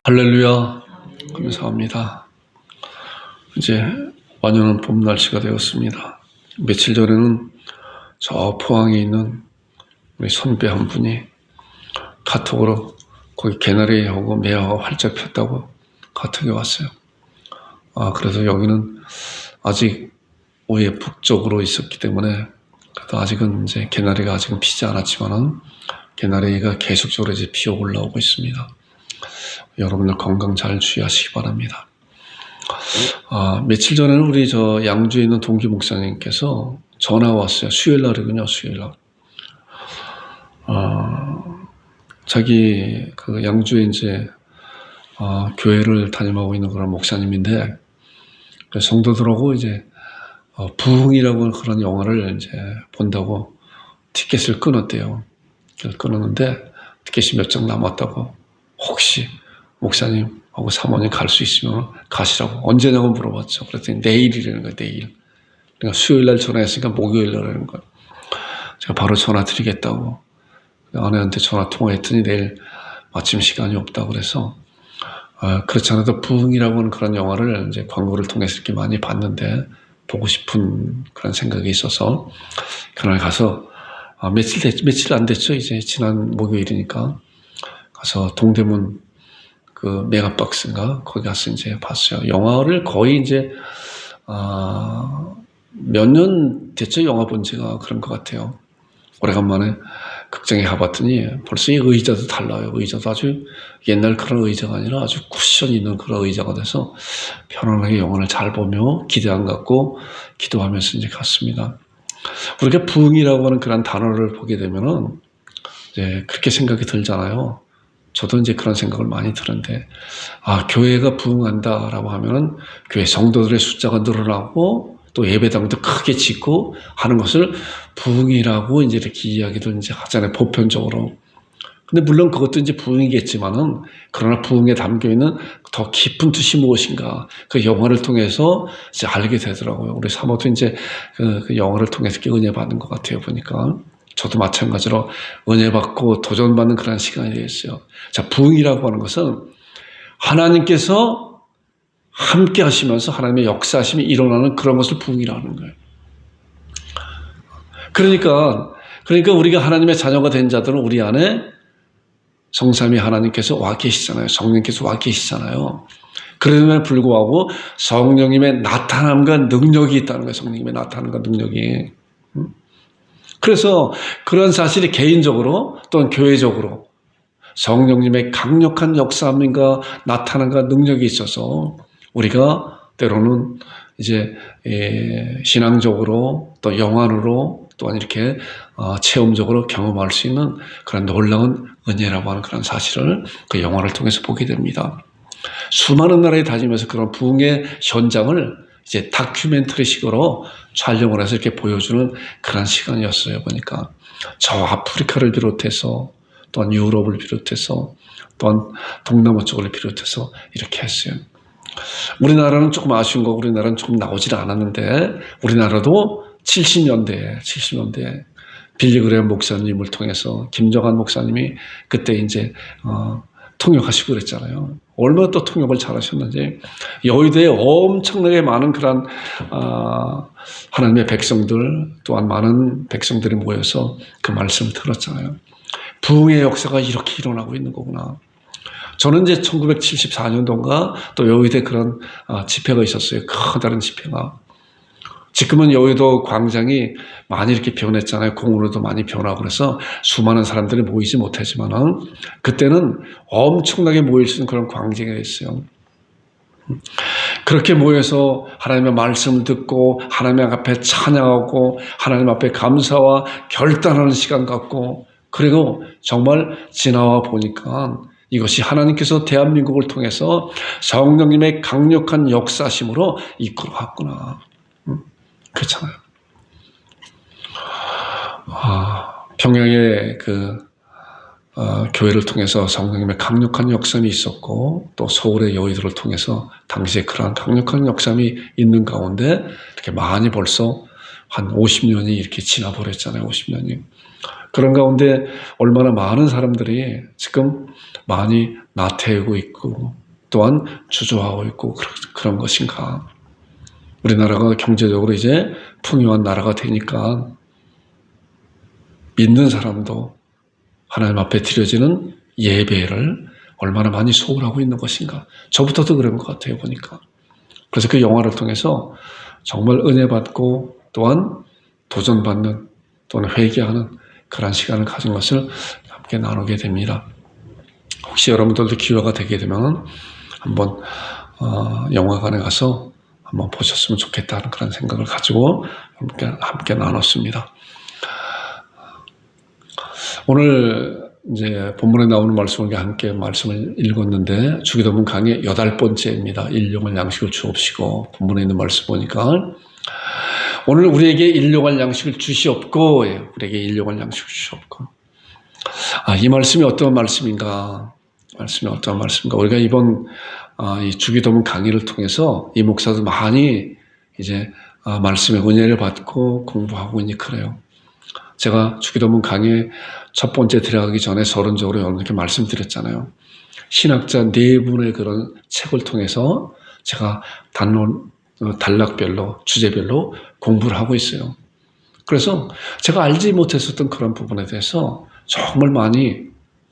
할렐루야, 감사합니다. 이제 완연한 봄 날씨가 되었습니다. 며칠 전에는 저 포항에 있는 우리 선배 한 분이 카톡으로 거기 개나리하고 매화가 활짝 폈다고 카톡이 왔어요. 그래서 여기는 아직 우회 북쪽으로 있었기 때문에 그래도 아직은 이제 개나리가 아직은 피지 않았지만은 개나리가 계속적으로 이제 피어 올라오고 있습니다. 여러분들 건강 잘 주의하시기 바랍니다. 며칠 전에는 우리 저 양주에 있는 동기 목사님께서 전화가 왔어요. 수요일 날이군요, 수요일 날. 자기 그 양주에 이제 교회를 담임하고 있는 그런 목사님인데, 성도들하고 이제 부흥이라고 그런 영화를 이제 본다고 티켓을 끊었대요. 끊었는데 티켓이 몇 장 남았다고, 혹시 목사님하고 사모님 갈 수 있으면 가시라고. 언제냐고 물어봤죠. 그랬더니 내일이라는 거예요, 내일. 그러니까 수요일 날 전화했으니까 목요일 날이라는 거예요. 제가 바로 전화 드리겠다고. 아내한테 전화 통화했더니 내일 마침 시간이 없다고 그래서, 그렇지 않아도 부흥이라고 하는 그런 영화를 이제 광고를 통해서 이렇게 많이 봤는데, 보고 싶은 그런 생각이 있어서, 그날 가서, 며칠 안 됐죠. 이제 지난 목요일이니까. 가서 동대문 그 메가박스인가 거기 가서 이제 봤어요. 영화를 거의 이제 몇 년 됐죠. 영화 본 지가. 그런 것 같아요. 오래간만에 극장에 가봤더니 벌써 이 의자도 달라요. 의자도 아주 옛날 그런 의자가 아니라 아주 쿠션 있는 그런 의자가 돼서 편안하게 영화를 잘 보며 기대 안 갖고 기도하면서 이제 갔습니다. 우리가 부흥이라고 하는 그런 단어를 보게 되면은 이제 그렇게 생각이 들잖아요. 저도 이제 그런 생각을 많이 들었는데, 교회가 부흥한다라고 하면은 교회 성도들의 숫자가 늘어나고 또 예배당도 크게 짓고 하는 것을 부흥이라고 이제 이렇게 이야기도 이제 하잖아요, 보편적으로. 근데 물론 그것도 이제 부흥이겠지만은, 그러나 부흥에 담겨 있는 더 깊은 뜻이 무엇인가, 그 영화를 통해서 이제 알게 되더라고요. 우리 사모도 이제 그 영화를 통해서 은혜 받는 것 같아요, 보니까. 저도 마찬가지로 은혜 받고 도전받는 그런 시간이 되었어요. 자, 부흥이라고 하는 것은 하나님께서 함께 하시면서 하나님의 역사하심이 일어나는 그런 것을 부흥이라고 하는 거예요. 그러니까 우리가 하나님의 자녀가 된 자들은 우리 안에 성삼위 하나님께서 와 계시잖아요. 성령께서 와 계시잖아요. 그럼에도 불구하고 성령님의 나타남과 능력이 있다는 거예요. 성령님의 나타남과 능력이. 그래서 그런 사실이 개인적으로 또는 교회적으로 성령님의 강력한 역사함과 나타남과 능력이 있어서 우리가 때로는 이제 신앙적으로 또 영안으로 또한 이렇게 체험적으로 경험할 수 있는 그런 놀라운 은혜라고 하는 그런 사실을 그 영화를 통해서 보게 됩니다. 수많은 나라에 다니면서 그런 부흥의 현장을 이제 다큐멘터리식으로 촬영을 해서 이렇게 보여주는 그런 시간이었어요. 보니까 저 아프리카를 비롯해서 또한 유럽을 비롯해서 또한 동남아 쪽을 비롯해서 이렇게 했어요. 우리나라는 조금 아쉬운 거, 우리나라는 조금 나오질 않았는데, 우리나라도 70년대에 빌리그레엄 목사님을 통해서 김정한 목사님이 그때 이제 통역하시고 그랬잖아요. 얼마나 또 통역을 잘하셨는지. 여의도에 엄청나게 많은 그런 하나님의 백성들, 또한 많은 백성들이 모여서 그 말씀을 들었잖아요. 부흥의 역사가 이렇게 일어나고 있는 거구나. 저는 이제 1974년도인가 또 여의도에 그런 집회가 있었어요. 커다란 집회가. 지금은 여의도 광장이 많이 이렇게 변했잖아요. 공으로도 많이 변하고 그래서 수많은 사람들이 모이지 못하지만은 그때는 엄청나게 모일 수 있는 그런 광장이 있어요. 그렇게 모여서 하나님의 말씀을 듣고 하나님 앞에 찬양하고 하나님 앞에 감사와 결단하는 시간 갖고, 그리고 정말 지나와 보니까 이것이 하나님께서 대한민국을 통해서 성령님의 강력한 역사심으로 이끌어왔구나. 그렇잖아요. 평양의 교회를 통해서 성령님의 강력한 역사이 있었고, 또 서울의 여의도를 통해서 당시에 그러한 강력한 역사이 있는 가운데 이렇게 많이 벌써 한 50년이 이렇게 지나버렸잖아요. 50년이. 그런 가운데 얼마나 많은 사람들이 지금 많이 나태하고 있고 또한 주저하고 있고 그런 것인가? 우리나라가 경제적으로 이제 풍요한 나라가 되니까 믿는 사람도 하나님 앞에 드려지는 예배를 얼마나 많이 소홀하고 있는 것인가. 저부터도 그런 것 같아요, 보니까. 그래서 그 영화를 통해서 정말 은혜 받고 또한 도전받는 또는 회개하는 그런 시간을 가진 것을 함께 나누게 됩니다. 혹시 여러분들도 기회가 되게 되면 한번 영화관에 가서 한번 보셨으면 좋겠다는 그런 생각을 가지고 함께 나눴습니다. 오늘 이제 본문에 나오는 말씀을 함께 말씀을 읽었는데 주기도문 강의 8번째입니다. 일용할 양식을 주옵시고 본문에 있는 말씀 보니까 오늘 우리에게 일용할 양식을 주시옵고 우리에게 일용할 양식을 주시옵고 이 말씀이 어떤 말씀인가? 우리가 이번 이 주기도문 강의를 통해서 이 목사도 많이 이제 말씀의 은혜를 받고 공부하고 있니 그래요. 제가 주기도문 강의 첫 번째 들어가기 전에 서론적으로 여러분께 말씀드렸잖아요. 신학자 4분의 그런 책을 통해서 제가 단락별로 주제별로 공부를 하고 있어요. 그래서 제가 알지 못했었던 그런 부분에 대해서 정말 많이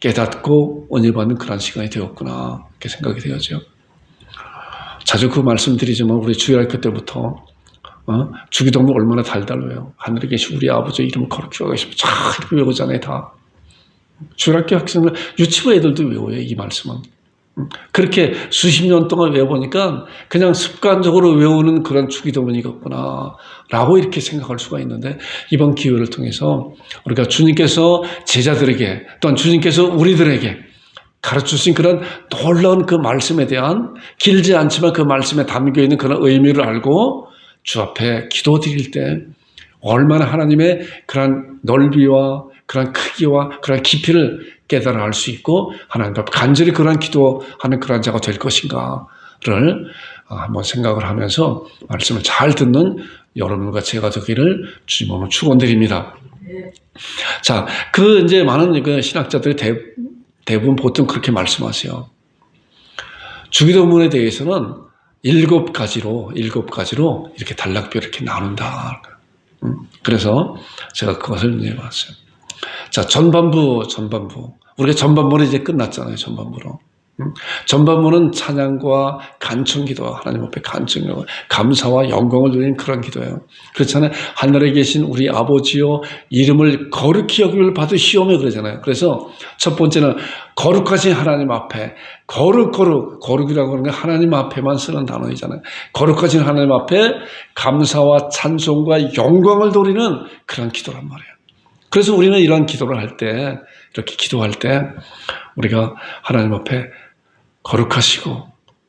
깨닫고 은혜 받는 그런 시간이 되었구나 이렇게 생각이 되어져요. 자주 그 말씀드리지만 우리 주일학교 때부터 주기도문 얼마나 달달해요. 하늘에 계신 우리 아버지 이름을 거룩히 여기시고 쫙 이렇게 외우잖아요. 다 주일학교 학생들 유치부 애들도 외워요. 이 말씀은 그렇게 수십 년 동안 외워보니까 그냥 습관적으로 외우는 그런 주기도문이겠구나 라고 이렇게 생각할 수가 있는데 이번 기회를 통해서 우리가 주님께서 제자들에게 또한 주님께서 우리들에게 가르쳐주신 그런 놀라운 그 말씀에 대한 길지 않지만 그 말씀에 담겨있는 그런 의미를 알고 주 앞에 기도드릴 때 얼마나 하나님의 그런 넓이와 그런 크기와 그런 깊이를 깨달아 알 수 있고 하나님 앞에 간절히 그런 기도하는 그런 자가 될 것인가를 한번 생각을 하면서 말씀을 잘 듣는 여러분과 제가 되기를 주님으로 축원드립니다. 자, 이제 많은 그 신학자들이 대부분 보통 그렇게 말씀하세요. 주기도문에 대해서는 7가지로 이렇게 단락별로 이렇게 나눈다. 그래서 제가 그것을 이제 봤어요. 자, 전반부. 우리가 전반부는 이제 끝났잖아요. 전반부로. 전반부는 찬양과 간청기도, 하나님 앞에 간청기도, 감사와 영광을 누리는 그런 기도예요. 그렇잖아요. 하늘에 계신 우리 아버지요, 이름을 거룩히 여김을 받으시오며 그러잖아요. 그래서 첫 번째는 거룩하신 하나님 앞에, 거룩이라고 하는 건 하나님 앞에만 쓰는 단어이잖아요. 거룩하신 하나님 앞에 감사와 찬송과 영광을 돌리는 그런 기도란 말이에요. 그래서 우리는 이런 기도를 할 때, 이렇게 기도할 때, 우리가 하나님 앞에 거룩하시고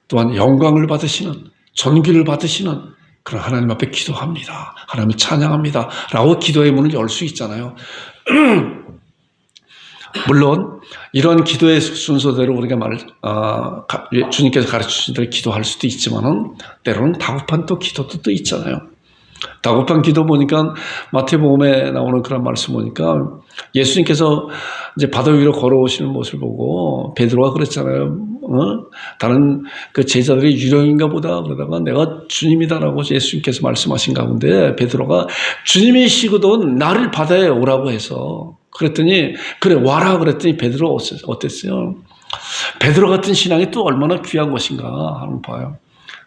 또한 영광을 받으시는 존귀를 받으시는 그런 하나님 앞에 기도합니다. 하나님을 찬양합니다. 라고 기도의 문을 열 수 있잖아요. 물론 이런 기도의 순서대로 우리가 주님께서 가르치신 대로 기도할 수도 있지만은 때로는 다급한 또 기도도 또 있잖아요. 다급한 기도 보니까 마태복음에 나오는 그런 말씀 보니까 예수님께서 이제 바다 위로 걸어오시는 모습을 보고 베드로가 그랬잖아요. 다른 그 제자들이 유령인가 보다 그러다가 내가 주님이다라고 예수님께서 말씀하신 가운데 베드로가 주님이시거든 나를 바다에 오라고 해서 그랬더니 그래 와라 그랬더니 베드로 어땠어요? 베드로 같은 신앙이 또 얼마나 귀한 것인가 하는 봐요.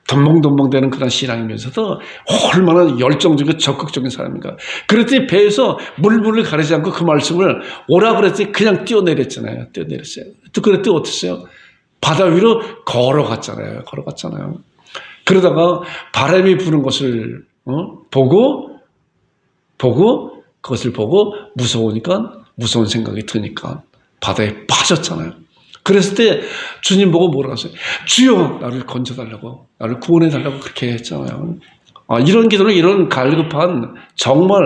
덤벙덤벙대는 그런 신앙이면서도 얼마나 열정적이고 적극적인 사람인가. 그랬더니 배에서 물을 가리지 않고 그 말씀을 오라 그랬더니 그냥 뛰어내렸잖아요. 또 그랬더니 어땠어요? 바다 위로 걸어갔잖아요. 그러다가 바람이 부는 것을 보고 그것을 보고 무서운 생각이 드니까 바다에 빠졌잖아요. 그랬을 때 주님 보고 뭐라고 하세요? 주여 나를 건져달라고 나를 구원해달라고 그렇게 했잖아요. 이런 기도는 이런 갈급한 정말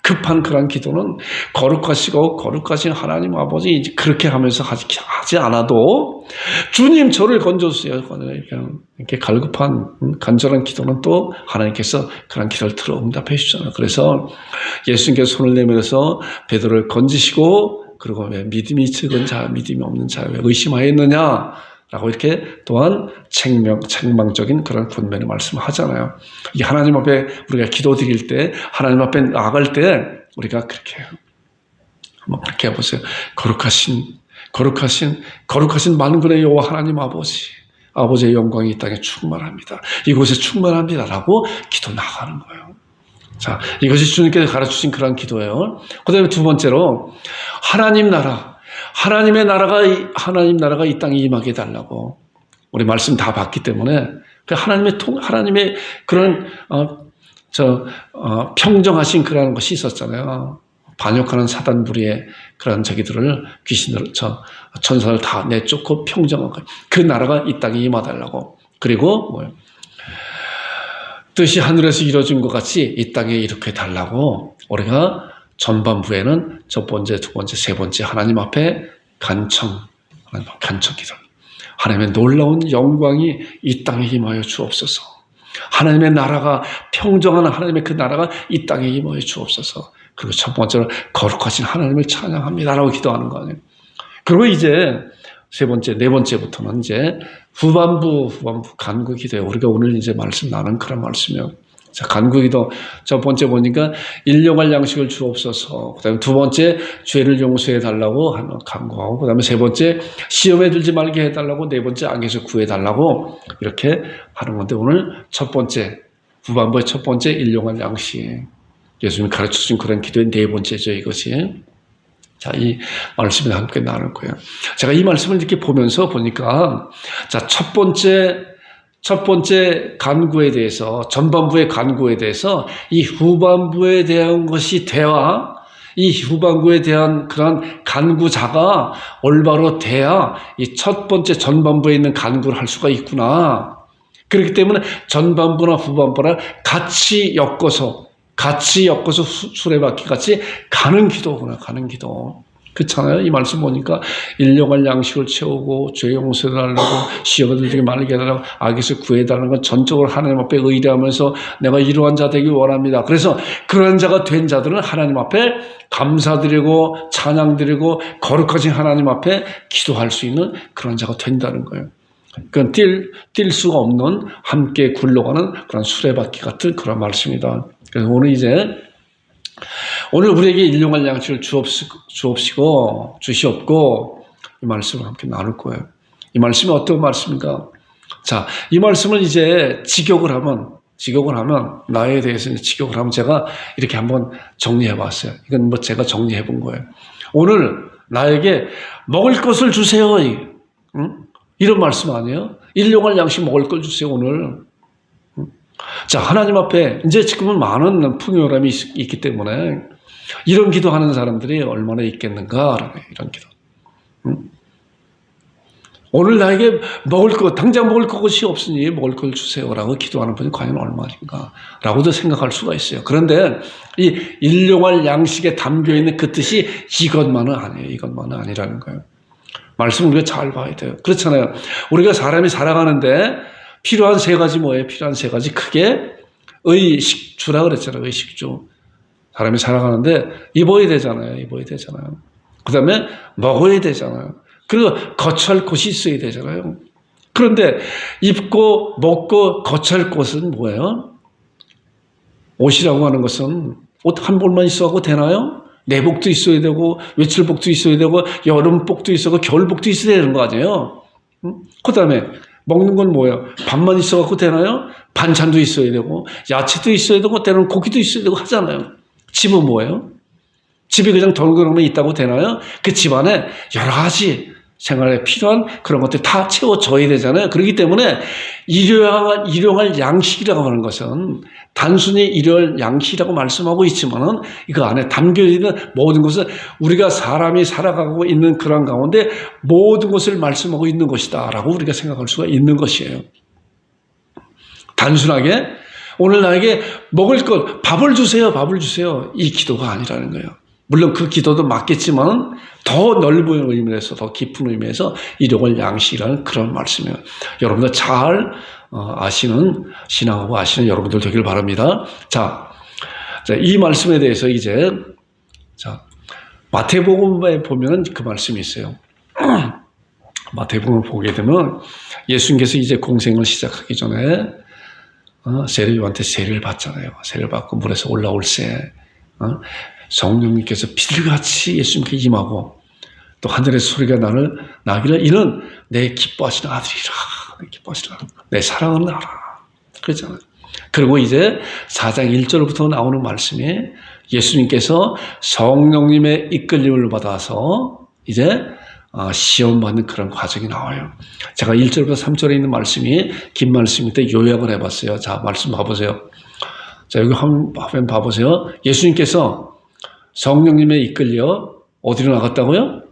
급한 그런 기도는 거룩하신 하나님 아버지 그렇게 하면서 하지 않아도 주님 저를 건져주세요. 이렇게 갈급한 간절한 기도는 또 하나님께서 그런 기도를 들어 응답해 주잖아요. 그래서 예수님께서 손을 내밀어서 베드로를 건지시고 그리고 왜 믿음이 적은 자, 믿음이 없는 자, 왜 의심하였느냐? 라고 이렇게 또한 책망적인 그런 권면의 말씀을 하잖아요. 이 하나님 앞에 우리가 기도 드릴 때, 하나님 앞에 나갈 때, 우리가 그렇게 해요. 한번 그렇게 해보세요. 거룩하신 만군의 여호와 하나님 아버지의 영광이 이 땅에 충만합니다. 이곳에 충만합니다라고 기도 나가는 거예요. 자, 이것이 주님께서 가르쳐주신 그런 기도예요. 그 다음에 두 번째로, 하나님 나라가 이 땅에 임하게 해달라고. 우리 말씀 다 봤기 때문에, 하나님의 그런, 평정하신 그런 것이 있었잖아요. 반역하는 사단 무리의 그런 귀신들을, 천사를 다 내쫓고 평정하고, 그 나라가 이 땅에 임하달라고. 그리고, 뜻이 하늘에서 이루어진 것 같이 이 땅에 이렇게 달라고 우리가 전반부에는 첫 번째, 두 번째, 세 번째 하나님 앞에 간청 기도. 하나님의 놀라운 영광이 이 땅에 임하여 주옵소서. 하나님의 나라가 평정한 하나님의 그 나라가 이 땅에 임하여 주옵소서. 그리고 첫 번째로 거룩하신 하나님을 찬양합니다라고 기도하는 거 아니에요. 그리고 이제 세 번째, 네 번째부터는 이제 후반부 간구 기도예요. 우리가 오늘 이제 말씀 나눈 그런 말씀이에요. 자, 간구 기도. 첫 번째 보니까 일용할 양식을 주옵소서. 그다음에 두 번째 죄를 용서해 달라고 하는 간구하고, 그다음에 세 번째 시험에 들지 말게 해 달라고, 네 번째 악에서 구해 달라고 이렇게 하는 건데, 오늘 첫 번째 후반부의 첫 번째 일용할 양식. 예수님이 가르쳐 주신 그런 기도의 네 번째죠, 이것이. 자, 이 말씀을 함께 나눌 거예요. 제가 이 말씀을 이렇게 보니까, 자, 첫 번째 간구에 대해서, 전반부의 간구에 대해서, 이 후반부에 대한 것이 이 후반부에 대한 그런 간구자가 올바로 돼야 이 첫 번째 전반부에 있는 간구를 할 수가 있구나. 그렇기 때문에 전반부나 후반부나 같이 엮어서 수레바퀴 같이 가는 기도구나, 가는 기도. 그렇잖아요. 이 말씀 보니까 일용할 양식을 채우고, 죄 용서해달라고, 시험에 들지 말게 해달라고, 악에서 구해달라는 건 전적으로 하나님 앞에 의뢰하면서 내가 이러한 자 되기 원합니다. 그래서 그런 자가 된 자들은 하나님 앞에 감사드리고 찬양드리고 거룩하신 하나님 앞에 기도할 수 있는 그런 자가 된다는 거예요. 그건 뛸 수가 없는, 함께 굴러가는 그런 수레바퀴 같은 그런 말씀이다. 그래서 오늘 우리에게 일용할 양식을 주옵시고 이 말씀을 함께 나눌 거예요. 이 말씀이 어떤 말씀인가? 자, 이 말씀을 이제 직역을 하면 나에 대해서 직역을 하면 제가 이렇게 한번 정리해 봤어요. 이건 제가 정리해 본 거예요. 오늘 나에게 먹을 것을 주세요. 이런 말씀 아니에요? 일용할 양식 먹을 걸 주세요, 오늘. 자, 하나님 앞에 이제 지금은 많은 풍요함이 있기 때문에 이런 기도하는 사람들이 얼마나 있겠는가, 이런 기도. 오늘 나에게 당장 먹을 것이 없으니 먹을 걸 주세요라고 기도하는 분이 과연 얼마인가라고도 생각할 수가 있어요. 그런데 이 일용할 양식에 담겨 있는 그 뜻이 이것만은 아니에요. 이것만은 아니라는 거예요. 말씀 우리가 잘 봐야 돼요. 그렇잖아요. 우리가 사람이 살아가는데 필요한 세 가지 뭐예요? 필요한 세 가지 크게 의식주라 그랬잖아요. 의식주. 사람이 살아가는데 입어야 되잖아요. 그 다음에 먹어야 되잖아요. 그리고 거처할 곳이 있어야 되잖아요. 그런데 입고 먹고 거처할 곳은 뭐예요? 옷이라고 하는 것은 옷 한 벌만 있어도 되나요? 내복도 있어야 되고 외출복도 있어야 되고 여름복도 있어야 되고 겨울복도 있어야 되는 거 아니에요? 그 다음에 먹는 건 뭐예요? 밥만 있어갖고 되나요? 반찬도 있어야 되고 야채도 있어야 되고 때로는 고기도 있어야 되고 하잖아요. 집은 뭐예요? 집이 그냥 덩그러니 있다고 되나요? 그 집 안에 여러 가지 생활에 필요한 그런 것들이 다 채워져야 되잖아요. 그렇기 때문에 일용할 양식이라고 하는 것은 단순히 일용할 양식이라고 말씀하고 있지만은 그 안에 담겨 있는 모든 것은 우리가 사람이 살아가고 있는 그런 가운데 모든 것을 말씀하고 있는 것이다라고 우리가 생각할 수가 있는 것이에요. 단순하게 오늘 나에게 먹을 것, 밥을 주세요. 이 기도가 아니라는 거예요. 물론 그 기도도 맞겠지만 더 넓은 의미에서 더 깊은 의미에서 일용할 양식이라는 그런 말씀이에요. 여러분들 잘 아시는 신앙하고 아시는 여러분들 되길 바랍니다. 자, 이 말씀에 대해서 이제 마태복음에 보면 그 말씀이 있어요. 마태복음을 보게 되면 예수님께서 이제 공생을 시작하기 전에 세례요한테 세례를 받잖아요. 세례를 받고 물에서 올라올 때 성령님께서 비둘기같이 예수님께 임하고 또 하늘에서 소리가 나기를 이는 내 기뻐하시는 아들이라. 내 기뻐하시는 아들. 내 사랑하는 아라. 그렇잖아요. 그리고 이제 4장 1절부터 나오는 말씀이 예수님께서 성령님의 이끌림을 받아서 이제 시험받는 그런 과정이 나와요. 제가 1절부터 3절에 있는 말씀이 긴 말씀인데 요약을 해봤어요. 자, 말씀 봐보세요. 자, 여기 화면 봐보세요. 예수님께서 성령님에 이끌려 어디로 나갔다고요?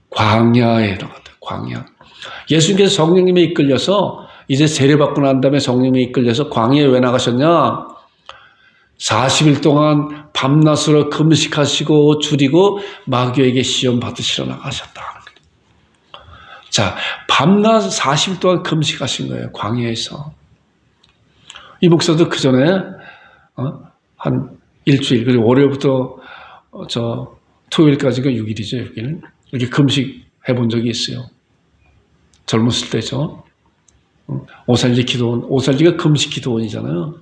광야에 나갔다. 광야. 예수님께서 성령님에 이끌려서 이제 세례받고 난 다음에 성령님에 이끌려서 광야에 왜 나가셨냐? 40일 동안 밤낮으로 금식하시고 줄이고 마귀에게 시험 받으시러 나가셨다. 자, 밤낮 40일 동안 금식하신 거예요. 광야에서. 이 목사도 그 전에 한 일주일, 그리고 월요일부터 토요일까지가 6일이죠. 6일. 이렇게 금식해 본 적이 있어요. 젊었을 때죠. 오살지 기도원, 오살지가 금식 기도원이잖아요.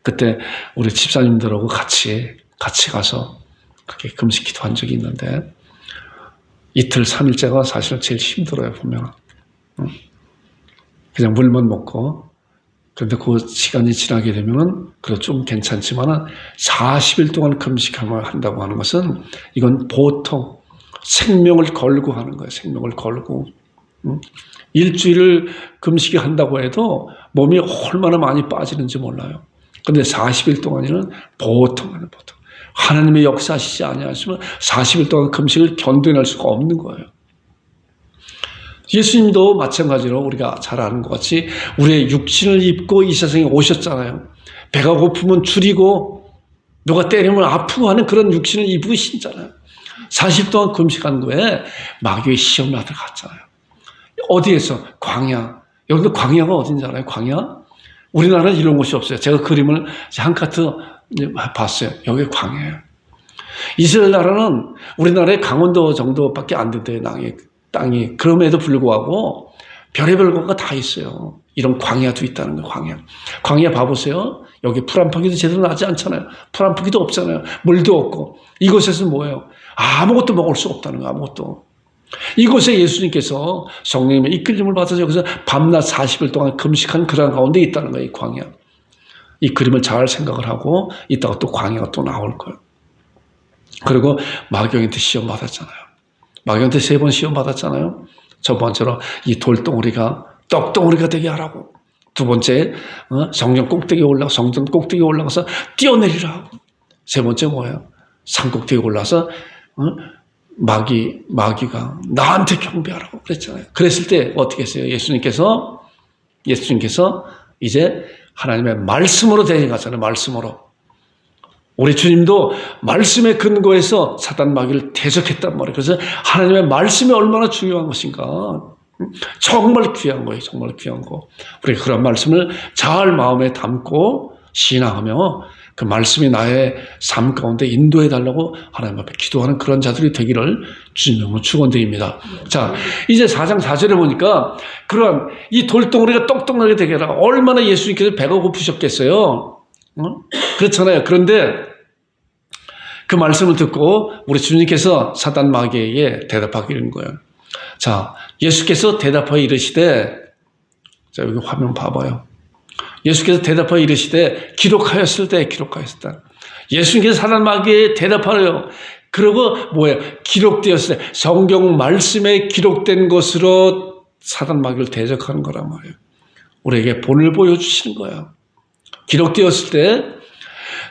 그때 우리 집사님들하고 같이 가서 그렇게 금식 기도한 적이 있는데 이틀 3일째가 사실은 제일 힘들어요. 보면 그냥 물만 먹고. 그런데 그 시간이 지나게 되면은 그래도 좀 괜찮지만은 40일 동안 금식을 한다고 하는 것은 이건 보통 생명을 걸고 하는 거예요. 생명을 걸고. 일주일을 금식이 한다고 해도 몸이 얼마나 많이 빠지는지 몰라요. 근데 40일 동안에는 보통. 하나님의 역사하시지 아니하시면 40일 동안 금식을 견뎌낼 수가 없는 거예요. 예수님도 마찬가지로 우리가 잘 아는 것 같이 우리의 육신을 입고 이 세상에 오셨잖아요. 배가 고프면 줄이고 누가 때리면 아프고 하는 그런 육신을 입으시잖아요. 40일 동안 금식한 거에 마귀의 시험을 들어갔잖아요. 어디에서? 광야. 여기도 광야가 어딘지 알아요? 광야? 우리나라는 이런 곳이 없어요. 제가 그림을 한 카트 봤어요. 여기 광야예요. 이스라엘 나라는 우리나라의 강원도 정도밖에 안 된대요. 땅이. 그럼에도 불구하고 별의별 것가 다 있어요. 이런 광야도 있다는 거예요. 광야 봐보세요. 여기 풀 한 포기도 제대로 나지 않잖아요. 풀 한 포기도 없잖아요. 물도 없고. 이곳에서는 뭐예요? 아무것도 먹을 수 없다는 거예요. 아무것도. 이곳에 예수님께서 성령님의 이끌림을 받아서 여기서 밤낮 40일 동안 금식한 그런 가운데 있다는 거예요. 이 광야. 이 그림을 잘 생각을 하고 이따가 또 광야가 또 나올 거예요. 그리고 마귀한테 시험 받았잖아요. 마귀한테 3번 시험 받았잖아요. 첫 번째로 이 돌덩어리가 떡덩어리가 되게 하라고. 두 번째 성전 꼭대기에 올라가서 뛰어내리라 하고. 세 번째 뭐예요? 산 꼭대기에 올라서 마귀가 나한테 경배하라고 그랬잖아요. 그랬을 때 어떻게 했어요? 예수님께서 이제 하나님의 말씀으로 데려가잖아요. 말씀으로. 우리 주님도 말씀의 근거에서 사단 마귀를 대적했단 말이에요. 그래서 하나님의 말씀이 얼마나 중요한 것인가. 정말 귀한 거예요. 정말 귀한 거. 우리가 그런 말씀을 잘 마음에 담고 신앙하며 그 말씀이 나의 삶 가운데 인도해 달라고 하나님 앞에 기도하는 그런 자들이 되기를 주님으로 축원드립니다. 자, 이제 4장 4절에 보니까 그러한 이 돌덩어리가 떡덩어리가 되게 하라. 얼마나 예수님께서 배가 고프셨겠어요. 그렇잖아요. 그런데 그 말씀을 듣고 우리 주님께서 사단 마귀에게 대답하기는 거예요. 자, 예수께서 대답하여 이르시되, 자, 여기 화면 봐봐요. 예수께서 대답하여 이르시되 기록하였을 때. 예수님께서 사단 마귀에 대답하래요. 그리고 뭐예요? 기록되었을 때 성경 말씀에 기록된 것으로 사단 마귀를 대적하는 거란 말이에요. 우리에게 본을 보여주시는 거예요. 기록되었을 때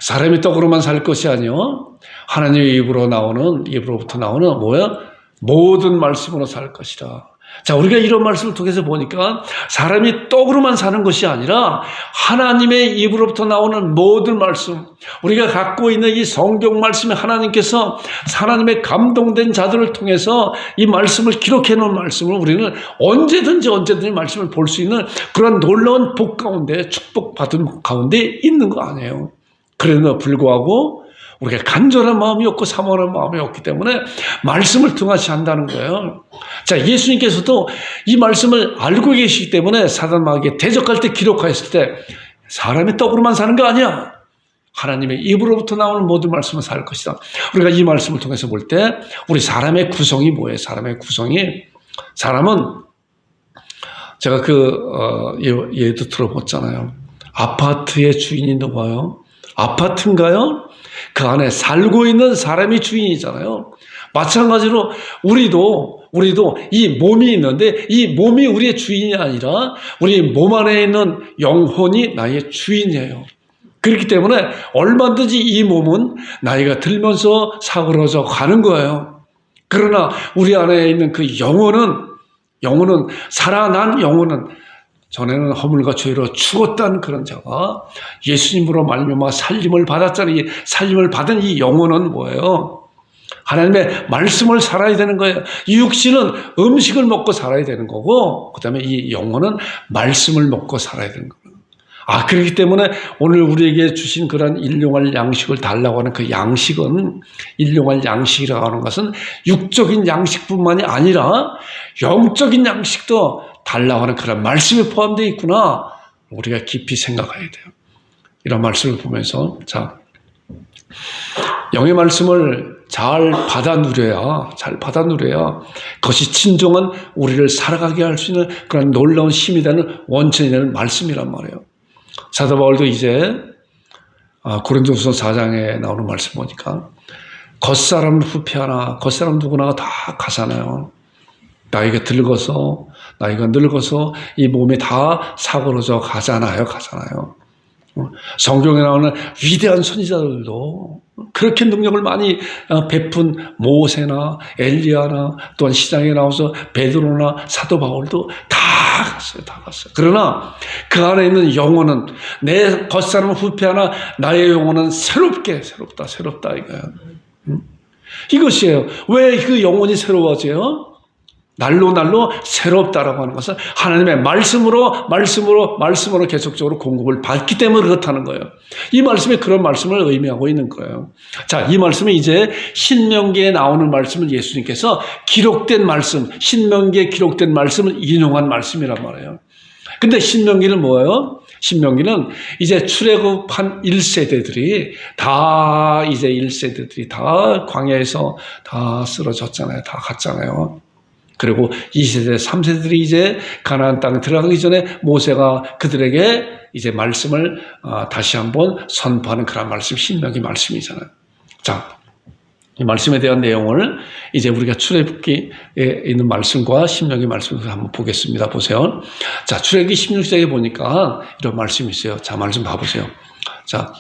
사람이 떡으로만 살 것이 아니요 하나님의 입으로부터 나오는 뭐야? 모든 말씀으로 살 것이다. 자, 우리가 이런 말씀을 통해서 보니까 사람이 떡으로만 사는 것이 아니라 하나님의 입으로부터 나오는 모든 말씀, 우리가 갖고 있는 이 성경 말씀에 하나님께서 하나님의 감동된 자들을 통해서 이 말씀을 기록해 놓은 말씀을 우리는 언제든지 말씀을 볼 수 있는 그런 놀라운 복 가운데, 축복받은 가운데 있는 거 아니에요. 그럼에도 불구하고 우리가 간절한 마음이 없고 사모하는 마음이 없기 때문에 말씀을 등한시 한다는 거예요. 자, 예수님께서도 이 말씀을 알고 계시기 때문에 사단 마귀에 대적할 때 기록하였을 때 사람이 떡으로만 사는 거 아니야. 하나님의 입으로부터 나오는 모든 말씀은 살 것이다. 우리가 이 말씀을 통해서 볼 때 우리 사람의 구성이 뭐예요? 사람은 제가 얘도 들어봤잖아요. 아파트의 주인이 누구예요? 아파트인가요? 그 안에 살고 있는 사람이 주인이잖아요. 마찬가지로 우리도 이 몸이 있는데 이 몸이 우리의 주인이 아니라 우리 몸 안에 있는 영혼이 나의 주인이에요. 그렇기 때문에 얼마든지 이 몸은 나이가 들면서 사그러져 가는 거예요. 그러나 우리 안에 있는 그 영혼은 살아난 영혼은 전에는 허물과 죄로 죽었다는 그런 자가 예수님으로 말미암아 살림을 받았잖아요. 이 살림을 받은 이 영혼은 뭐예요? 하나님의 말씀을 살아야 되는 거예요. 이 육신은 음식을 먹고 살아야 되는 거고, 그 다음에 이 영혼은 말씀을 먹고 살아야 되는 거예요. 그렇기 때문에 오늘 우리에게 주신 그런 일용할 양식을 달라고 하는 그 양식은, 일용할 양식이라고 하는 것은 육적인 양식뿐만이 아니라 영적인 양식도 달라고 하는 그런 말씀이 포함되어 있구나. 우리가 깊이 생각해야 돼요. 이런 말씀을 보면서, 자, 영의 말씀을 잘 받아 누려야 그것이 진정한 우리를 살아가게 할 수 있는 그런 놀라운 힘이 되는 원천이 되는 말씀이란 말이에요. 사도 바울도 이제 고린도후서 4장에 나오는 말씀 보니까 겉사람을 후패하나, 겉사람 누구나 다 가잖아요. 나이가 늙어서 이 몸이 다 사그러져 가잖아요. 성경에 나오는 위대한 선지자들도 그렇게 능력을 많이 베푼 모세나 엘리야나 또한 시장에 나와서 베드로나 사도 바울도 다 갔어요. 그러나 그 안에 있는 영혼은, 내 겉사람은 후패하나 나의 영혼은 새롭다 이거예요. 이것이에요. 왜 그 영혼이 새로워져요? 날로 새롭다라고 하는 것은 하나님의 말씀으로 계속적으로 공급을 받기 때문에 그렇다는 거예요. 이 말씀에 그런 말씀을 의미하고 있는 거예요. 자, 이 말씀은 이제 신명기에 나오는 말씀을 예수님께서 기록된 말씀, 신명기에 기록된 말씀을 인용한 말씀이란 말이에요. 근데 신명기는 뭐예요? 신명기는 이제 출애굽한 1세대들이 다 광야에서 다 쓰러졌잖아요. 다 갔잖아요. 그리고 2세대, 3세들이 이제 가나안 땅 들어가기 전에 모세가 그들에게 이제 말씀을 다시 한번 선포하는 그런 말씀, 신명기 말씀이잖아요. 자, 이 말씀에 대한 내용을 이제 우리가 출애굽기에 있는 말씀과 신명기 말씀을 한번 보겠습니다. 보세요. 자, 출애굽기 16장에 보니까 이런 말씀이 있어요. 자, 말씀 봐보세요. 자,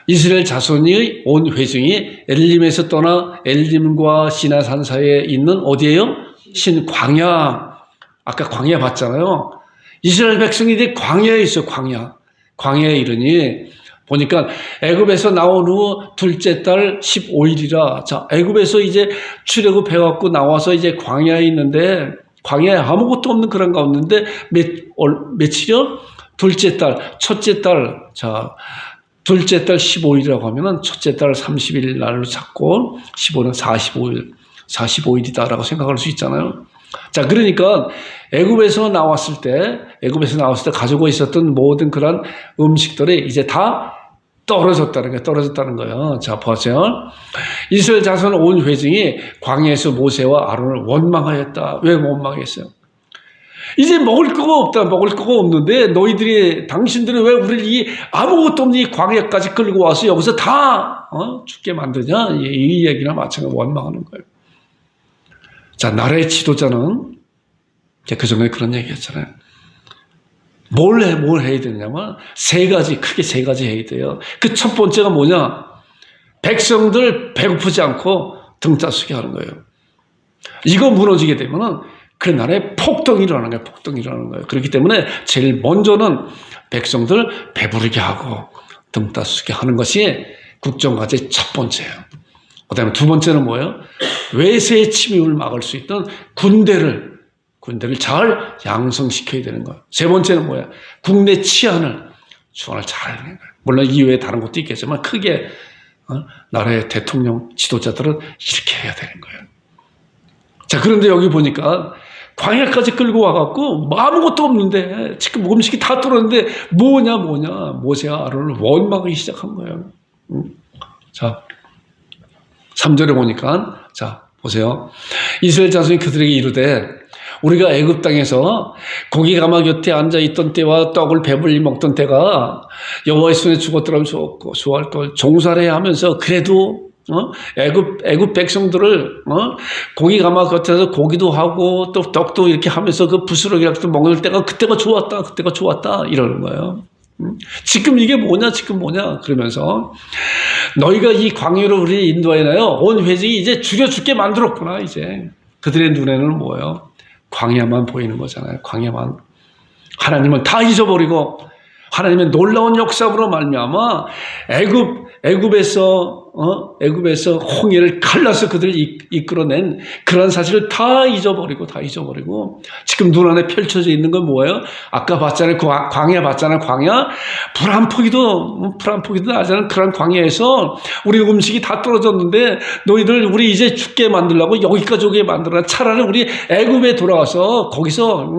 이스라엘 자손의 온 회중이 엘림에서 떠나 엘림과 시나산 사이에 있는 어디예요? 신광야. 아까 광야 봤잖아요. 이스라엘 백성들이 광야에 있어요. 광야에 이르니 보니까 애굽에서 나온 후 둘째 달 15일이라. 자, 애굽에서 이제 출애굽해갖고 나와서 이제 광야에 있는데, 광야에 아무것도 없는 그런 가운데 며칠이요? 둘째 달, 첫째 달. 자, 둘째 달 15일이라고 하면은 첫째 달 30일 날로 잡고 15는 45일이다라고 생각할 수 있잖아요. 자, 그러니까 애굽에서 나왔을 때 가지고 있었던 모든 그런 음식들이 이제 다 떨어졌다는 거예요. 자, 보세요. 이스라엘 자손 온 회중이 광야에서 모세와 아론을 원망하였다. 왜 원망했어요? 이제 먹을 거가 없는데 당신들이 왜 우리를 아무것도 없는 이 광야까지 끌고 와서 여기서 다 죽게 만드냐? 이 얘기나 마찬가지로 원망하는 거예요. 자, 나라의 지도자는 그 전에 그런 얘기 했잖아요. 뭘 해야 되냐면 크게 세 가지 해야 돼요. 그 첫 번째가 뭐냐? 백성들 배고프지 않고 등 따스게 하는 거예요. 이거 무너지게 되면은 그 나라에 폭동이 일어나는 거예요. 그렇기 때문에 제일 먼저는 백성들 배부르게 하고 등 따스게 하는 것이 국정과제의 첫 번째예요. 그 다음에 두 번째는 뭐예요? 외세의 침입을 막을 수 있던 군대를 잘 양성시켜야 되는 거예요. 세 번째는 뭐야? 국내 치안을 잘 하는 거예요. 물론 이외에 다른 것도 있겠지만 크게 나라의 대통령 지도자들은 이렇게 해야 되는 거예요. 자, 그런데 여기 보니까 광야까지 끌고 와갖고 아무것도 없는데 지금 음식이 다 떨어졌는데 뭐냐 모세와 아론을 원망하기 시작한 거예요. 자, 3절에 보니까 자 보세요. 이스라엘 자손이 그들에게 이르되 우리가 애굽 땅에서 고기 가마 곁에 앉아 있던 때와 떡을 배불리 먹던 때가 여호와의 손에 죽었더라면 좋아할 걸 종살해야 하면서 그래도 애굽 백성들을 고기 가마 곁에서 고기도 하고 또 떡도 이렇게 하면서 그 부스러기락도 먹을 때가 그때가 좋았다 이러는 거예요. 지금 이게 뭐냐 그러면서 너희가 이 광야로 우리를 인도하여나요 온 회중이 이제 죽여 죽게 만들었구나. 이제 그들의 눈에는 뭐예요? 광야만 보이는 거잖아요. 광야만. 하나님은 다 잊어버리고 하나님의 놀라운 역사로 말미암아 애굽에서 홍해를 갈라서 그들을 이끌어낸 그런 사실을 다 잊어버리고 지금 눈안에 펼쳐져 있는 건 뭐예요? 아까 봤잖아요. 광야 봤잖아요. 광야 불 한 포기도 나지 않은 그런 광야에서 우리 음식이 다 떨어졌는데 너희들 우리 이제 죽게 만들려고 여기까지 오게 만들어라. 차라리 우리 애굽에 돌아가서 거기서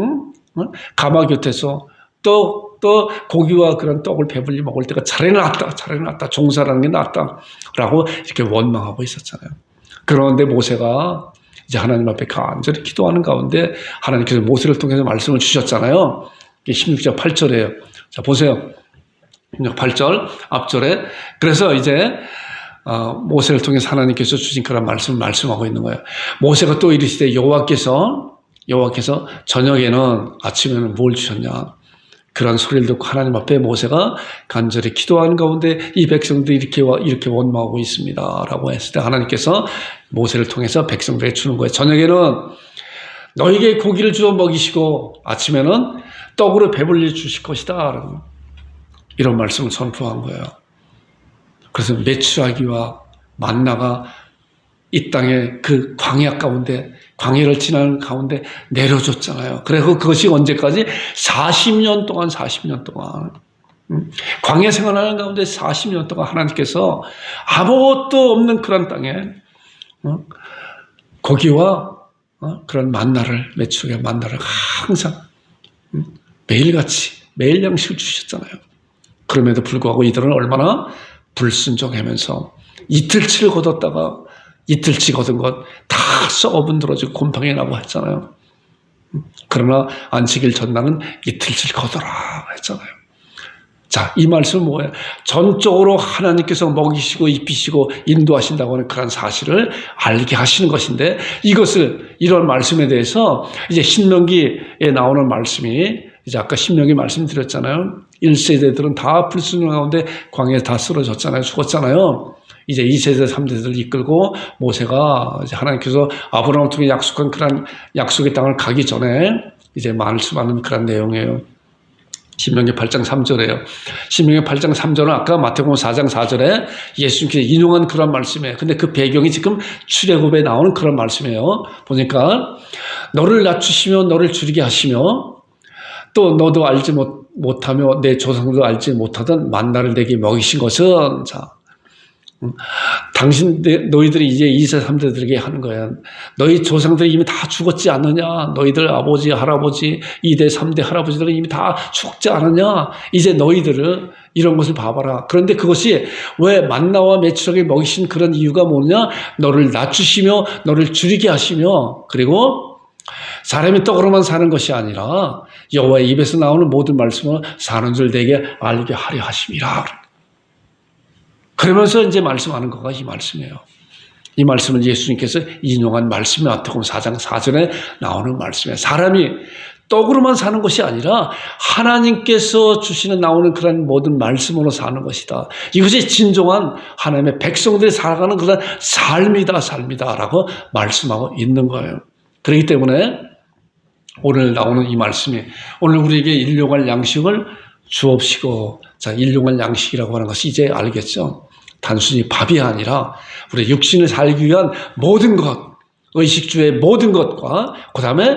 가마 곁에서 또 고기와 그런 떡을 배불리 먹을 때가 차라리 낫다. 종살하는 게 낫다라고 이렇게 원망하고 있었잖아요. 그런데 모세가 이제 하나님 앞에 간절히 기도하는 가운데 하나님께서 모세를 통해서 말씀을 주셨잖아요. 이게 16장 8절이에요. 자, 보세요. 16장 8절 앞절에 그래서 이제 모세를 통해서 하나님께서 주신 그런 말씀을 말씀하고 있는 거예요. 모세가 또 이르시되 여호와께서 저녁에는 아침에는 뭘 주셨냐? 그런 소리를 듣고 하나님 앞에 모세가 간절히 기도하는 가운데 이 백성들이 이렇게 원망하고 있습니다. 라고 했을 때 하나님께서 모세를 통해서 백성들에게 주는 거예요. 저녁에는 너에게 고기를 주어 먹이시고 아침에는 떡으로 배불리 주실 것이다. 이런 말씀을 선포한 거예요. 그래서 메추라기와 만나가 이 땅의 그 광야 가운데 광야를 지나는 가운데 내려줬잖아요. 그래서 그것이 언제까지? 40년 동안 광야 생활하는 가운데 40년 동안 하나님께서 아무것도 없는 그런 땅에 고기와 그런 만나를 메추라기 만나를 항상 매일같이 매일 양식을 주셨잖아요. 그럼에도 불구하고 이들은 얼마나 불순종하면서 이틀치를 거뒀다가 이틀치 거둔 것 다 썩어 분들어지고 곰팡이 나고 했잖아요. 그러나 안식일 전날은 이틀치를 거둬라 했잖아요. 자, 이 말씀은 뭐예요? 전적으로 하나님께서 먹이시고 입히시고 인도하신다고 하는 그런 사실을 알게 하시는 것인데 이런 말씀에 대해서 이제 신명기에 나오는 말씀이 이제 아까 신명기 말씀드렸잖아요. 1세대들은 다 불순종 가운데 광야에 다 쓰러졌잖아요. 죽었잖아요. 이제 2세대, 3세대를 이끌고 모세가 이제 하나님께서 아브라함을 통해 약속한 그런 약속의 땅을 가기 전에 이제 말씀하는 그런 내용이에요. 신명기 8장 3절이에요. 신명기 8장 3절은 아까 마태복음 4장 4절에 예수님께서 인용한 그런 말씀이에요. 근데 그 배경이 지금 출애굽에 나오는 그런 말씀이에요. 보니까 너를 낮추시며 너를 줄이게 하시며 또 너도 알지 못하며 내 조상도 알지 못하던 만나를 내게 먹이신 것은 자 너희들이 이제 2세, 3세들에게 하는 거야. 너희 조상들이 이미 다 죽었지 않느냐? 너희들 아버지, 할아버지, 2대, 3대 할아버지들은 이미 다 죽지 않느냐? 이제 너희들은 이런 것을 봐봐라. 그런데 그것이 왜 만나와 메추라기 먹이신 그런 이유가 뭐냐? 너를 낮추시며 너를 줄이게 하시며 그리고 사람이 떡으로만 사는 것이 아니라 여호와의 입에서 나오는 모든 말씀을 사는 줄 내게 알게 하려 하심이라. 그러면서 이제 말씀하는 거가 이 말씀이에요. 이 말씀은 예수님께서 인용한 말씀이 마태복음 4장 4절에 나오는 말씀이에요. 사람이 떡으로만 사는 것이 아니라 하나님께서 주시는 나오는 그런 모든 말씀으로 사는 것이다. 이것이 진정한 하나님의 백성들이 살아가는 그런 삶이다라고 말씀하고 있는 거예요. 그렇기 때문에 오늘 나오는 이 말씀이 오늘 우리에게 일용할 양식을 주옵시고 자, 일용할 양식이라고 하는 것이 이제 알겠죠? 단순히 밥이 아니라 우리 육신을 살기 위한 모든 것, 의식주의 모든 것과 그 다음에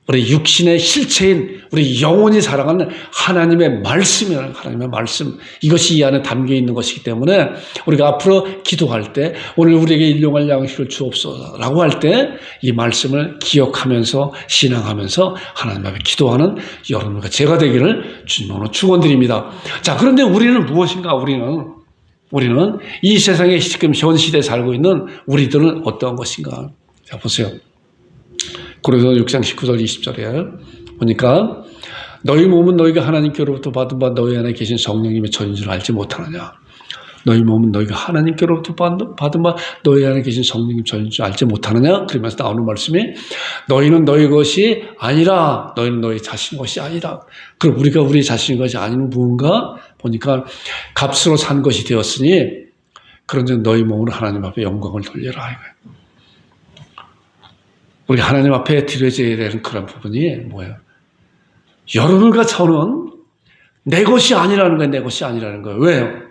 우리 육신의 실체인 우리 영혼이 살아가는 하나님의 말씀이라는 하나님의 말씀, 이것이 이 안에 담겨 있는 것이기 때문에 우리가 앞으로 기도할 때 오늘 우리에게 일용할 양식을 주옵소서라고 할 때 이 말씀을 기억하면서 신앙하면서 하나님 앞에 기도하는 여러분과 제가 되기를 주님으로 축원드립니다. 자, 그런데 우리는 무엇인가? 우리는 이 세상에 지금 현 시대에 살고 있는 우리들은 어떠한 것인가? 자, 보세요. 고린도서 6장 19절 20절에 보니까 너희 몸은 너희가 하나님께로부터 받은 바 너희 안에 계신 성령님의 전인 줄 알지 못하느냐. 너희 몸은 너희가 하나님께로부터 받은 바 너희 안에 계신 성령님 전인 줄 알지 못하느냐. 그러면서 나오는 말씀이 너희는 너희 것이 아니라, 너희는 너희 자신 것이 아니라. 그럼 우리가 우리 자신 것이 아닌 무언가 보니까 값으로 산 것이 되었으니 그런즉 너희 몸으로 하나님 앞에 영광을 돌려라 이거예요. 우리 하나님 앞에 드려져야 되는 그런 부분이 뭐예요? 여러분과 저는 내 것이 아니라는 거예요. 내 것이 아니라는 거예요. 왜요?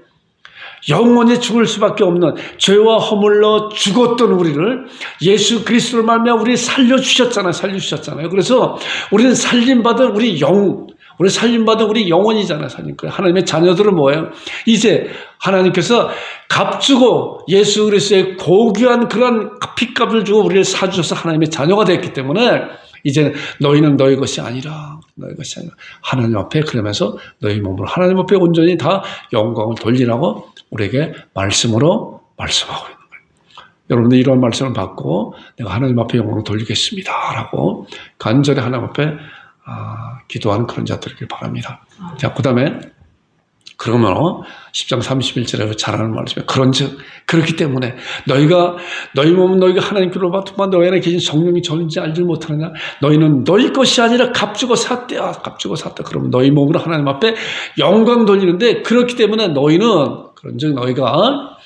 영원히 죽을 수밖에 없는 죄와 허물로 죽었던 우리를 예수 그리스도로 말미암아 우리 살려주셨잖아요. 그래서 우리는 살림받은 우리 살림받은 우리 영혼이잖아요. 하나님의 자녀들은 뭐예요? 이제 하나님께서 값주고 예수 그리스도의 고귀한 그런 핏값을 주고 우리를 사주셔서 하나님의 자녀가 됐기 때문에 이제는 너희는 너희 것이 아니라 하나님 앞에, 그러면서 너희 몸으로 하나님 앞에 온전히 다 영광을 돌리라고 우리에게 말씀으로 말씀하고 있는 거예요. 여러분들 이런 말씀을 받고 내가 하나님 앞에 영광을 돌리겠습니다 라고 간절히 하나님 앞에 기도하는 그런 자들이길 바랍니다. 자, 그 다음에 그러면 10장 31절에 잘하는 말씀이에요. 그런즉 그렇기 때문에 너희 몸은 너희가 하나님께로부터 받은 바 너희 안에 계신 성령이 전인지 알지 못하느냐. 너희는 너희 것이 아니라 값주고 샀대야. 값주고 샀다. 그러면 너희 몸으로 하나님 앞에 영광 돌리는데, 그렇기 때문에 그런즉 너희가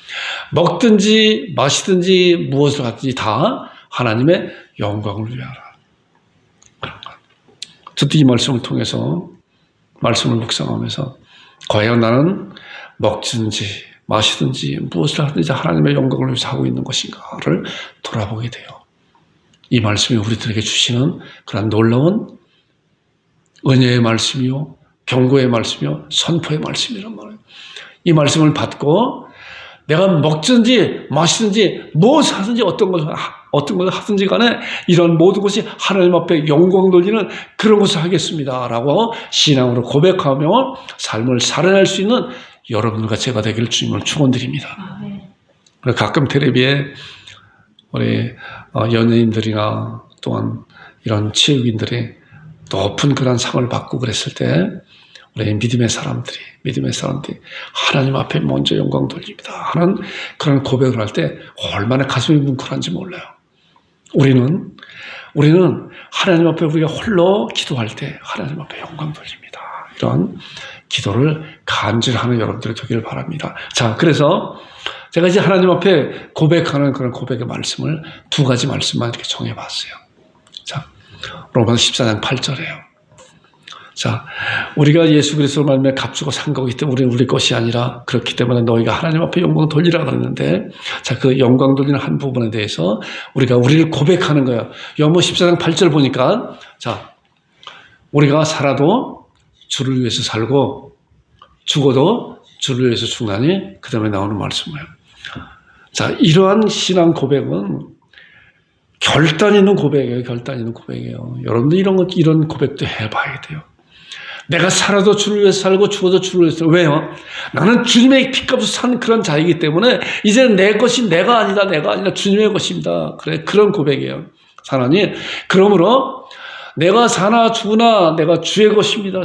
먹든지 마시든지 무엇을 하든지 다 하나님의 영광을 위하라. 저도 이 말씀을 통해서 말씀을 묵상하면서 과연 나는 먹든지 마시든지 무엇을 하든지 하나님의 영광을 위해서 하고 있는 것인가를 돌아보게 돼요. 이 말씀이 우리들에게 주시는 그런 놀라운 은혜의 말씀이요, 경고의 말씀이요, 선포의 말씀이란 말이에요. 이 말씀을 받고 내가 먹든지 마시든지 무엇을 하든지 어떤 것을 하든지 간에 이런 모든 것이 하나님 앞에 영광 돌리는 그런 것을 하겠습니다 라고 신앙으로 고백하며 삶을 살아낼 수 있는 여러분과 제가 되기를 주님을 축원드립니다. 가끔 텔레비에 우리 연예인들이나 또한 이런 체육인들이 높은 그런 상을 받고 그랬을 때 우리 믿음의 사람들이 하나님 앞에 먼저 영광 돌립니다 하는 그런 고백을 할 때 얼마나 가슴이 뭉클한지 몰라요. 우리는 하나님 앞에 우리가 홀로 기도할 때 하나님 앞에 영광 돌립니다. 이런 기도를 간절히 하는 여러분들이 되기를 바랍니다. 자, 그래서 제가 이제 하나님 앞에 고백하는 그런 고백의 말씀을 두 가지 말씀만 이렇게 정해봤어요. 자, 로마서 14장 8절이에요. 자, 우리가 예수 그리스도로 말미암아 값주고 산 거기 때문에 우리 것이 아니라 그렇기 때문에 너희가 하나님 앞에 영광 돌리라 그랬는데, 자, 그 영광 돌리는 한 부분에 대해서 우리를 고백하는 거예요. 요한복음 14장 8절 보니까, 자, 우리가 살아도 주를 위해서 살고 죽어도 주를 위해서 죽나니, 그 다음에 나오는 말씀이에요. 자, 이러한 신앙 고백은 결단 있는 고백이에요. 여러분들 이런 고백도 해봐야 돼요. 내가 살아도 주를 위해서 살고 죽어도 주를 위해서. 왜요? 나는 주님의 피값으로 산 그런 자이기 때문에 이제는 내 것이 내가 아니라 주님의 것입니다. 그런 고백이에요. 하나님, 그러므로 내가 사나 죽으나 내가 주의 것입니다.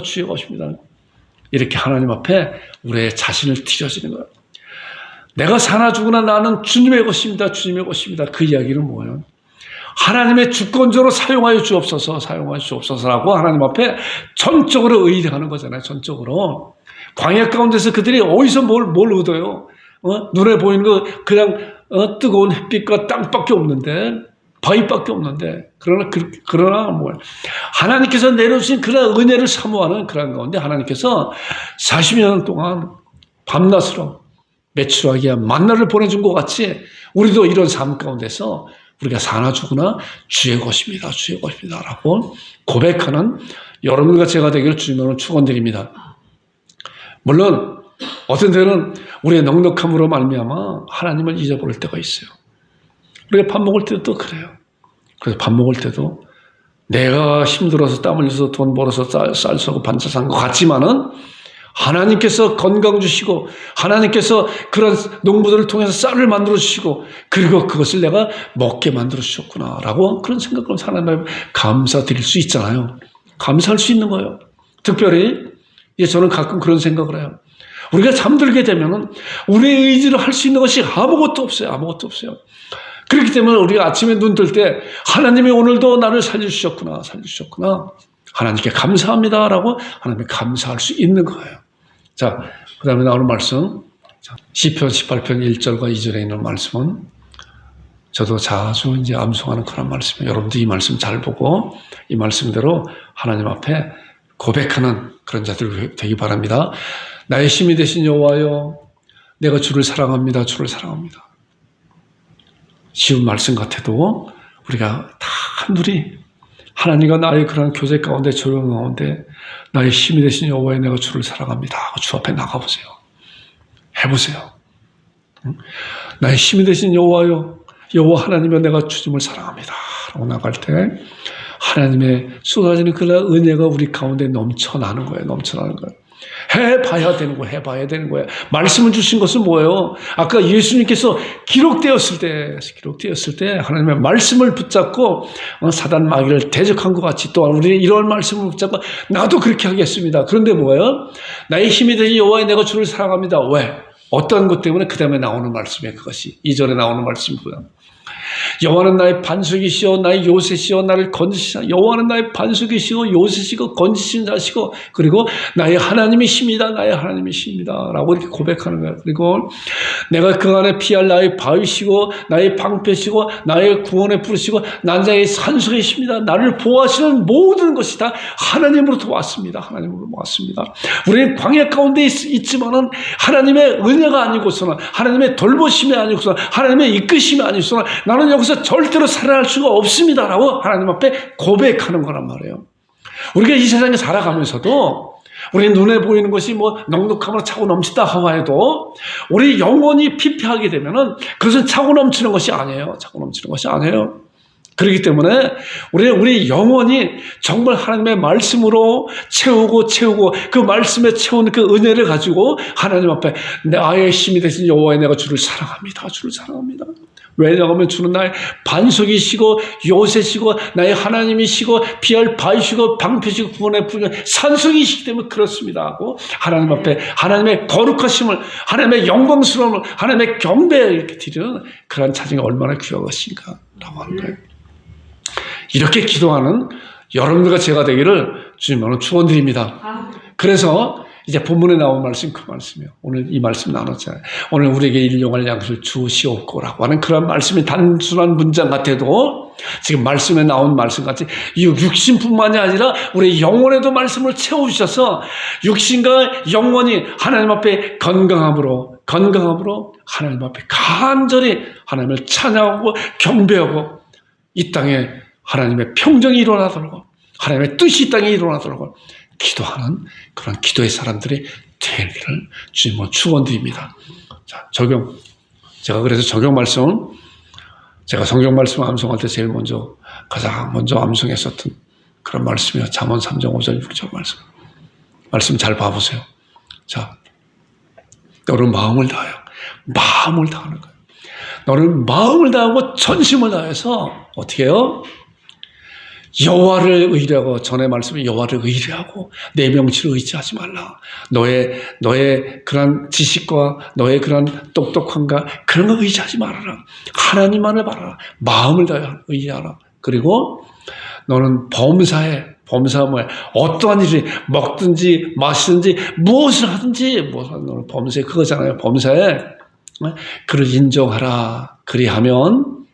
이렇게 하나님 앞에 우리의 자신을 드려지는 거예요. 내가 사나 죽으나 나는 주님의 것입니다. 그 이야기는 뭐예요? 하나님의 주권적으로 사용하여 주옵소서라고 하나님 앞에 전적으로 의뢰하는 거잖아요. 전적으로. 광야 가운데서 그들이 어디서 뭘 얻어요? 눈에 보이는 거 그냥 뜨거운 햇빛과 땅밖에 없는데, 바위밖에 없는데, 그러나 뭐예요? 하나님께서 내려주신 그런 은혜를 사모하는 그런 가운데 하나님께서 40년 동안 밤낮으로 매출하기 위한 만나를 보내준 것 같이 우리도 이런 삶 가운데서 우리가 사나 죽으나 주의 것입니다. 주의 것입니다. 라고 고백하는 여러분과 제가 되기를 주님으로 축원드립니다. 물론 어떤 때는 우리의 넉넉함으로 말미암아 하나님을 잊어버릴 때가 있어요. 우리가 밥 먹을 때도 그래요. 그래서 밥 먹을 때도 내가 힘들어서 땀 흘려서 돈 벌어서 쌀 사고 반찬 산 것 같지만은 하나님께서 건강 주시고 하나님께서 그런 농부들을 통해서 쌀을 만들어 주시고 그리고 그것을 내가 먹게 만들어 주셨구나 라고 그런 생각을 하나님께 감사드릴 수 있잖아요. 감사할 수 있는 거예요. 특별히 저는 가끔 그런 생각을 해요. 우리가 잠들게 되면은 우리의 의지로 할 수 있는 것이 아무것도 없어요. 아무것도 없어요. 그렇기 때문에 우리가 아침에 눈 뜰 때 하나님이 오늘도 나를 살려주셨구나 살려주셨구나 하나님께 감사합니다라고 하나님께 감사할 수 있는 거예요. 자, 그 다음에 나오는 말씀 시편 18편 1절과 2절에 있는 말씀은 저도 자주 이제 암송하는 그런 말씀이에요. 여러분도 이 말씀 잘 보고 이 말씀대로 하나님 앞에 고백하는 그런 자들 되기 바랍니다. 나의 힘이 되신 여호와여, 내가 주를 사랑합니다. 주를 사랑합니다. 쉬운 말씀 같아도 우리가 다 한둘이 하나님과 나의 그런 교제 가운데 조용 가운데 나의 힘이 되신 여호와여, 내가 주를 사랑합니다. 주 앞에 나가보세요. 해보세요. 나의 힘이 되신 여호와여, 여호와 하나님여, 내가 주님을 사랑합니다. 라고 나갈 때 하나님의 쏟아지는 그 은혜가 우리 가운데 넘쳐나는 거예요. 넘쳐나는 거예요. 해봐야 되는 거예요. 해봐야 되는 거예요. 말씀을 주신 것은 뭐예요? 아까 예수님께서 기록되었을 때 하나님의 말씀을 붙잡고 사단 마귀를 대적한 것 같이 또한 우리는 이런 말씀을 붙잡고 나도 그렇게 하겠습니다. 그런데 뭐예요? 나의 힘이 되신 여호와여, 내가 주를 사랑합니다. 왜? 어떤 것 때문에? 그 다음에 나오는 말씀이에요. 그것이 2절에 나오는 말씀이고요. 여호와는 나의 반석이시오 나의 요새시오 나를 건지시사. 여호와는 나의 반석이시오 요새시고 건지신 자시고 그리고 나의 하나님이십니다. 나의 하나님이십니다. 라고 이렇게 고백하는 거예요. 그리고 내가 그 안에 피할 나의 바위시고 나의 방패시고 나의 구원의 부르시고 난자의 산소이십니다. 나를 보호하시는 모든 것이 다 하나님으로부터 왔습니다. 하나님으로부터 왔습니다. 우리는 광야 가운데 있지만은 하나님의 은혜가 아니고서는 하나님의 돌보심이 아니고서는 하나님의 이끄심이 아니고서는 나는 여기서 절대로 살아날 수가 없습니다라고 하나님 앞에 고백하는 거란 말이에요. 우리가 이 세상에 살아가면서도 우리 눈에 보이는 것이 뭐 넉넉함으로 차고 넘치다 하여도 우리 영혼이 피폐하게 되면은 그것은 차고 넘치는 것이 아니에요. 차고 넘치는 것이 아니에요. 그렇기 때문에 우리 영혼이 정말 하나님의 말씀으로 채우고 그 말씀에 채우는 그 은혜를 가지고 하나님 앞에 나의 힘이 되신 여호와여, 내가 주를 사랑합니다. 주를 사랑합니다. 왜냐하면 주는 나의 반석이시고 요새시고 나의 하나님이시고 피할 바위시고 방패시고 구원의 산성이시기 때문에 그렇습니다 하고 하나님 앞에 하나님의 거룩하심을 하나님의 영광스러움을 하나님의 경배를 이렇게 드리는 그런 찬양이 얼마나 귀한 것인가 라고 하는 거예요. 이렇게 기도하는 여러분들과 제가 되기를 주님으로 축원드립니다. 그래서 이제 본문에 나온 말씀 그 말씀이에요. 오늘 이 말씀 나눴잖아요. 오늘 우리에게 일용할 양식을 주시옵고라고 하는 그런 말씀이 단순한 문장 같아도 지금 말씀에 나온 말씀 같이 이 육신뿐만이 아니라 우리 영혼에도 말씀을 채워주셔서 육신과 영혼이 하나님 앞에 건강함으로 하나님 앞에 간절히 하나님을 찬양하고 경배하고 이 땅에 하나님의 평정이 일어나도록 하나님의 뜻이 이 땅에 일어나도록 기도하는 그런 기도의 사람들이 되기를 주님으로 축원드립니다. 자, 제가 그래서 적용 말씀은 제가 성경 말씀 암송할 때 가장 먼저 암송했었던 그런 말씀이요. 잠언 3장 5절 6절 말씀 잘 봐보세요. 자, 너는 마음을 다하여 마음을 다하는 거예요. 너는 마음을 다하고 전심을 다해서 어떻게 해요? 여호와를 의뢰하고 전에 말씀에 여호와를 의뢰하고 내 명치를 의지하지 말라. 너의 그런 지식과 너의 그런 똑똑함과 그런 거 의지하지 말아라. 하나님만을 바라라. 마음을 다해 의지하라. 그리고 너는 범사에 뭐야? 어떠한 일이 먹든지 마시든지 무엇을 하든지 너는 범사에 그거잖아요. 범사에 그를 인정하라. 그리하면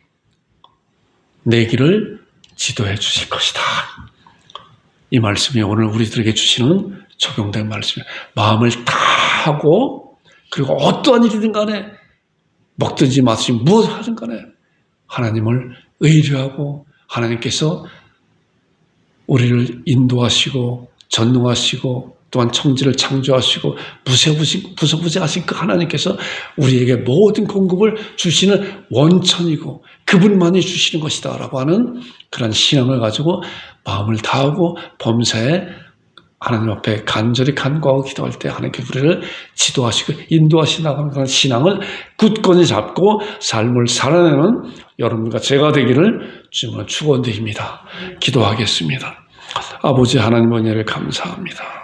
내 길을 지도해 주실 것이다. 이 말씀이 오늘 우리들에게 주시는 적용된 말씀이에요. 마음을 다하고 그리고 어떠한 일이든 간에 먹든지 마시든지 무엇을 하든 간에 하나님을 의뢰하고 하나님께서 우리를 인도하시고 전능하시고 또한 천지를 창조하시고 무소부재하신 그 하나님께서 우리에게 모든 공급을 주시는 원천이고 그분만이 주시는 것이다 라고 하는 그런 신앙을 가지고 마음을 다하고 범사에 하나님 앞에 간절히 간구하고 기도할 때 하나님께 우리를 지도하시고 인도하시나가는 그런 신앙을 굳건히 잡고 삶을 살아내는 여러분과 제가 되기를 주님으로 축원드립니다. 기도하겠습니다. 아버지 하나님 은혜를 감사합니다.